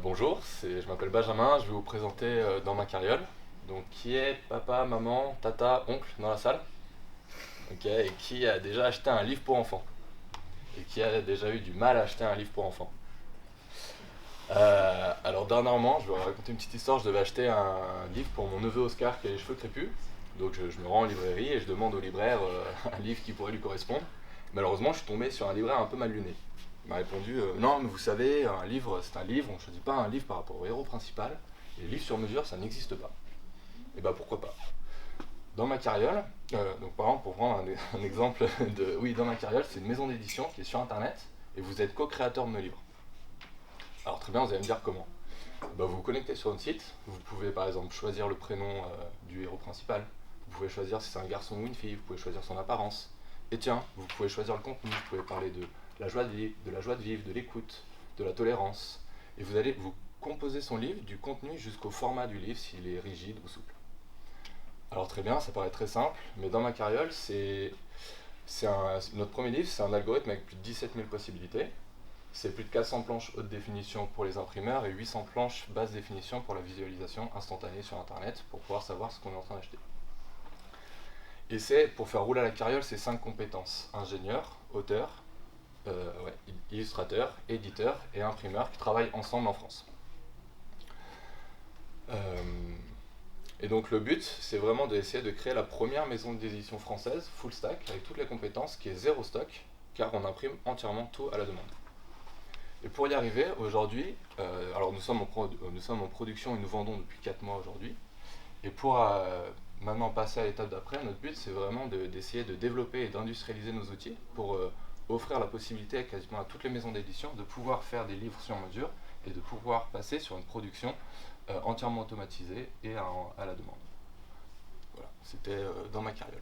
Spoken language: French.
Bonjour, je m'appelle Benjamin, je vais vous présenter dans ma carriole. Donc, qui est papa, maman, tata, oncle dans la salle? Ok, et qui a déjà acheté un livre pour enfants? Et qui a déjà eu du mal à acheter un livre pour enfants? Alors, dernièrement, je vais vous raconter une petite histoire. Je devais acheter un livre pour mon neveu Oscar qui a les cheveux crépus. Donc, je me rends en librairie et je demande au libraire un livre qui pourrait lui correspondre. Malheureusement, je suis tombé sur un libraire un peu mal luné. Il m'a répondu non, mais vous savez, un livre, c'est un livre, on ne choisit pas un livre par rapport au héros principal. Les livres sur mesure, ça n'existe pas. Et bah pourquoi pas. Dans ma carriole, donc par exemple, pour prendre un exemple de. Oui, dans ma carriole, c'est une maison d'édition qui est sur internet et vous êtes co-créateur de nos livres. Alors très bien, vous allez me dire comment. Bah, vous vous connectez sur un site, vous pouvez par exemple choisir le prénom du héros principal, vous pouvez choisir si c'est un garçon ou une fille, vous pouvez choisir son apparence. Et tiens, vous pouvez choisir le contenu, vous pouvez parler de la joie de vivre, de l'écoute, de la tolérance. Et vous allez vous composer son livre du contenu jusqu'au format du livre, s'il est rigide ou souple. Alors très bien, ça paraît très simple, mais dans ma carriole, notre premier livre, c'est un algorithme avec plus de 17 000 possibilités. C'est plus de 400 planches haute définition pour les imprimeurs et 800 planches basse définition pour la visualisation instantanée sur internet pour pouvoir savoir ce qu'on est en train d'acheter. Et c'est pour faire rouler à la carriole ces 5 compétences: ingénieur, auteur, illustrateur, éditeur et imprimeur qui travaillent ensemble en France. Euh, et donc le but, c'est vraiment d'essayer de créer la première maison d'édition française full stack avec toutes les compétences qui est zéro stock car on imprime entièrement tout à la demande. Et pour y arriver, aujourd'hui, alors nous sommes en production et nous vendons depuis 4 mois aujourd'hui. Et pour maintenant passer à l'étape d'après, notre but c'est vraiment d'essayer de développer et d'industrialiser nos outils pour offrir la possibilité quasiment à toutes les maisons d'édition de pouvoir faire des livres sur mesure et de pouvoir passer sur une production entièrement automatisée et à la demande. Voilà, c'était dans ma carrière.